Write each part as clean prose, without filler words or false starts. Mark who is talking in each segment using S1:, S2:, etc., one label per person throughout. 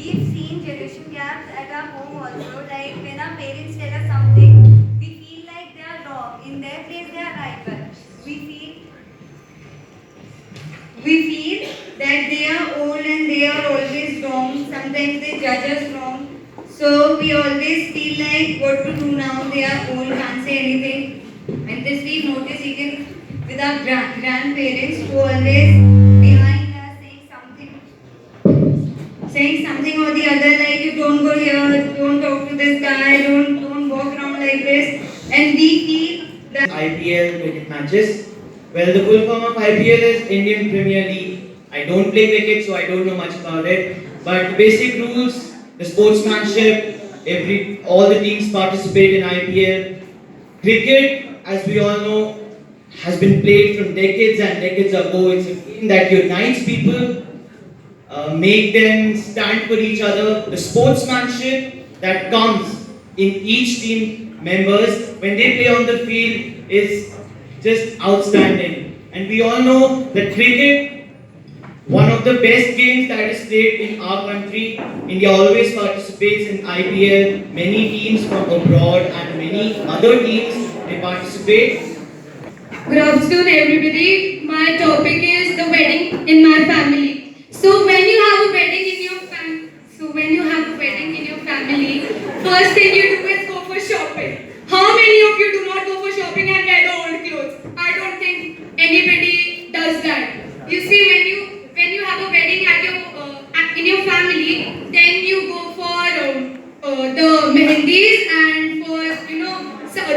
S1: we've seen generation gaps at our home also. Like when our parents tell us something, we feel like they are wrong. In their place, they are right, but we feel we feel that they are old and they are always wrong. Sometimes they judge us wrong. So we always feel like what to do now. They are old, can't say anything. And this we notice even with our grandparents who always behind us saying something or the other, like you don't go here, don't talk to this guy, don't walk around like this. And we feel that
S2: IPL cricket matches. Well, the full form of IPL is Indian Premier League. I don't play cricket, so I don't know much about it. But the basic rules, the sportsmanship, all the teams participate in IPL. Cricket, as we all know, has been played from decades and decades ago. It's a game that unites people, make them stand for each other. The sportsmanship that comes in each team members when they play on the field is just outstanding. And we all know that cricket, one of the best games that is played in our country. India always participates in IPL. Many teams from abroad and many other teams, they participate.
S3: Good afternoon, everybody. My topic is the wedding in my family. So when you have a wedding in your family, first thing you do is go for shopping. How many of you do not go for shopping and get old clothes? I don't think anybody does that. You see, when you have a wedding in your family, then you go for the mehendis and for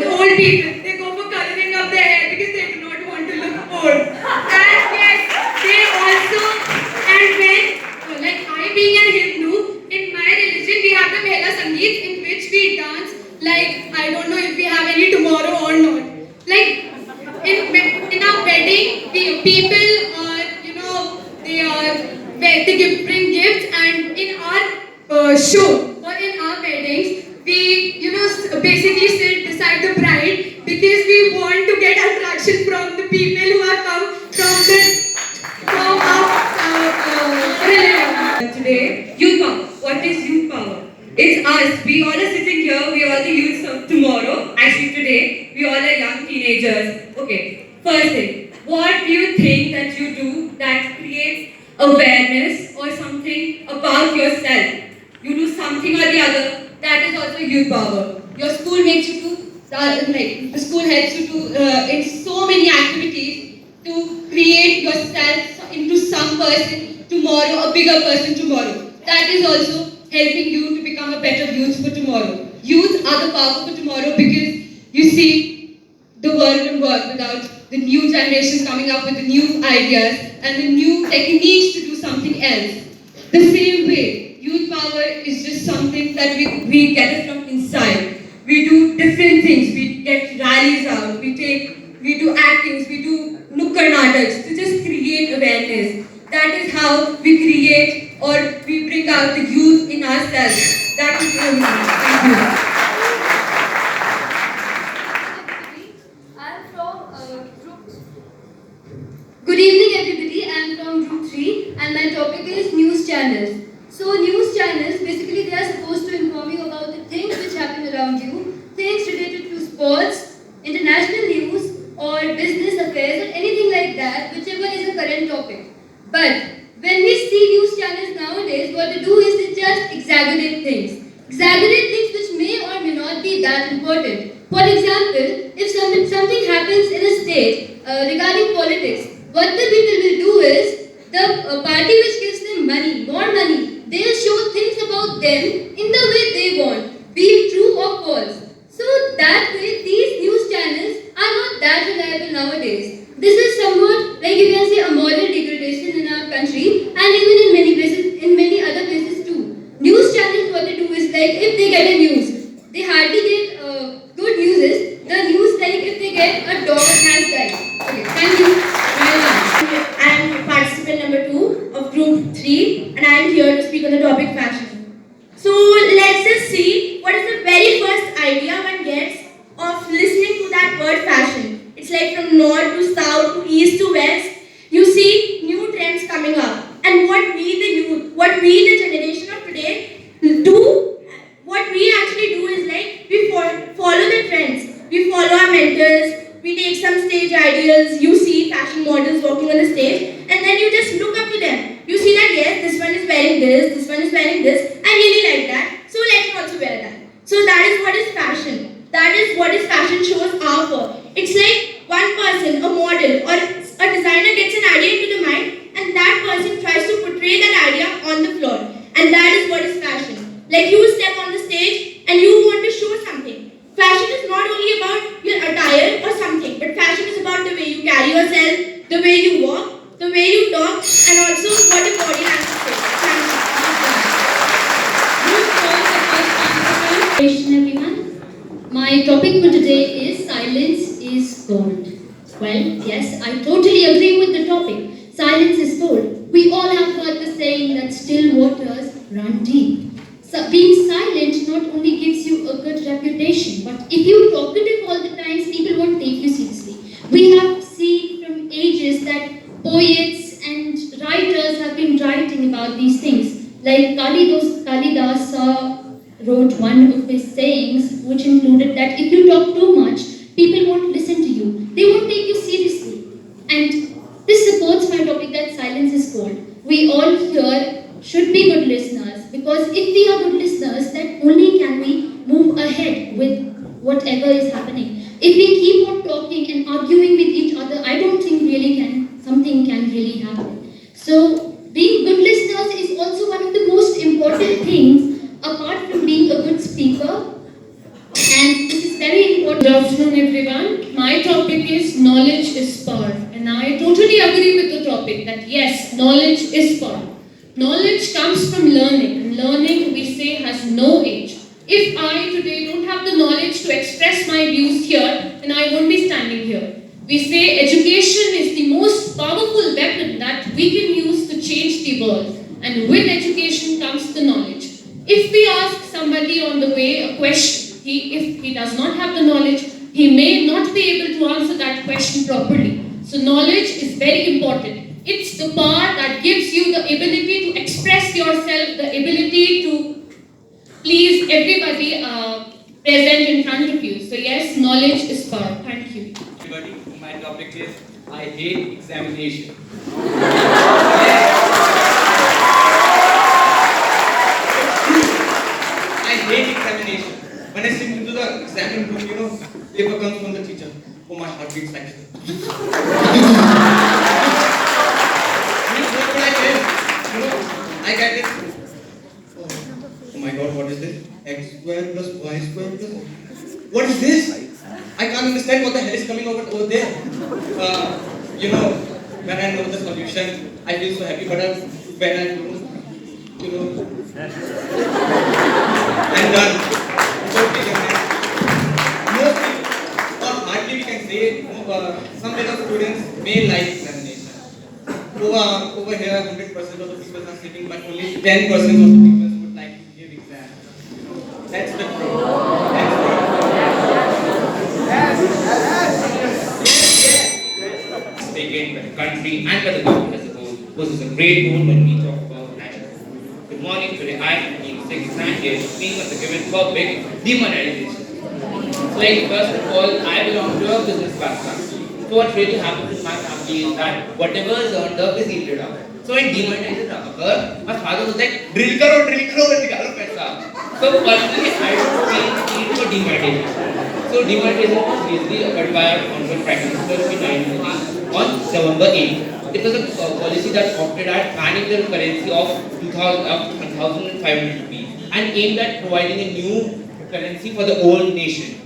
S3: the old people. They go for coloring up their hair because they do not want to look old. And yes, they also, and when like I being a Hindu, in my religion we have the Mela Sangeet in which we dance like I don't know if we have any tomorrow or not. Like in our wedding, people are they bring gifts, and in our show or in our weddings we basically sit beside the bride because we want to get attraction from the people who have come from our religion.
S4: Today, youth power. What is youth power? It's us. We all are sitting here. We are the youths of tomorrow. Actually, today, we all are young teenagers. Okay. First thing, what do you think that you do that creates awareness or something about yourself? You do something or the other. That is also youth power. Your school makes you do. The school helps you to in so many activities to create yourself into some person tomorrow, a bigger person tomorrow. That is also helping you to become a better youth for tomorrow. Youth are the power for tomorrow because you see, the world will work without the new generations coming up with the new ideas and the new techniques to do something else. The same way, youth power is just something that we get it from inside. We do different things. We get rallies out. We do actings. We do nukkad nataks to just create awareness. That is how we create or we bring out the youth in ourselves. That is really nice. Thank you.
S1: I'm from group. Good evening, everybody. I'm from Group 3, and my topic is news channels. So, news channels basically they are supposed to inform you about the things which happen around you, things related to sports, international news, or business affairs, or anything like that, whichever is a current topic. But when we see news channels nowadays, what they do is they just exaggerate things. Exaggerate things which may or may not be that important. For example, if something happens in a state regarding politics, what the people will do is, the party which gives them money, more money, they'll show things about them in the way they want, be it true or false. So that way, these news channels are not that reliable nowadays. This is somewhat, like you can say, a moral degradation in our country, and even in many places, in many other places too. News channels, what they do is, like, if they get a news, they hardly get good news is, the news, like, if they get a dog has died. Okay, thank you very much.
S5: I am participant number 2 of Group 3, and I am here to speak on the topic fashion. So, this one is wearing this. I really like that, so let me also wear that. So that is what is fashion. That is what is fashion shows are for. It's like one person, a model or a designer gets an idea into the mind, and that person tries to portray that idea on the floor. And that is what is fashion. Like you step on the stage and you want to show something. Fashion is not only about your attire or something, but fashion is about the way you carry yourself, the way you walk, the way you talk, and also what your body language says.
S1: Everyone. My topic for today is silence is gold. Well, yes, I totally agree with the topic. Silence is gold. We all have heard the saying that still waters run deep. So being silent not only gives you a good reputation, but if you're talkative all the times, people won't take you seriously. We have seen from ages that poets and writers have been writing about these things. Like Kalidas wrote one of his sayings, which included that if you talk too much, people won't listen to you. They won't take you seriously. And this supports my topic that silence is gold. We all here should be good listeners, because if we are good listeners, then only can we move ahead with whatever is happening. If we keep on talking and arguing with each other, I don't think something can really happen. So being good listeners is also one of the most important things, apart from being a good speaker. And this is very important.
S6: Good afternoon, everyone. My topic is knowledge is power. And I totally agree with the topic that yes, knowledge is power. Knowledge comes from learning. And learning, we say, has no age. If I today don't have the knowledge to express my views here, then I won't be standing here. We say education is the most powerful weapon that we can use to change the world. And with education comes the knowledge. If we ask somebody on the way a question, if he does not have the knowledge, he may not be able to answer that question properly. So knowledge is very important. It's the power that gives you the ability to express yourself, the ability to please everybody present in front of you. So yes, knowledge is power. Thank you.
S7: Everybody, my topic is I hate examination. I hate examination. When I sit into the exam room, paper comes from the teacher. Oh, my heart beats like this. I get it. Oh my God, what is this? X squared plus y squared plus. What is this? I can't understand what the hell is coming over there. When I know the solution, I feel so happy. But when I don't, I'm done. Mostly, or hardly we can say, some kind of students may like examination. Over here, 100% of the people are sitting, but only 10% of the people would like to give exam. That's the truth. Taken by the country and by the government as a whole, was a great role when we talk about national. Good morning, today I am being sick and here to speak on the given topic, demonetization. So first of all, I belong to a business background. So what really happens in my family is that whatever is earned up is eaten up. So when demonetization occurred, my father was like, drill karo, nikalo paisa. So personally, I don't see need for demonetization. So demonetization was basically occurred by our Convent Prime Minister in 1990 on November 8th. It was a policy that opted at banning the currency of 1,500 rupees and aimed at providing a new currency for the old nation.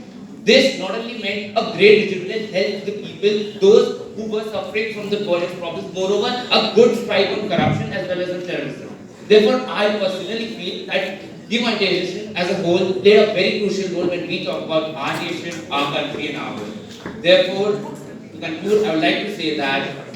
S7: This not only meant a great legitimate help to the people, those who were suffering from the borders problems, moreover, a good strike on corruption as well as on terrorism. Therefore, I personally feel that demonetization as a whole played a very crucial role when we talk about our nation, our country, and our world. Therefore, to conclude, I would like to say that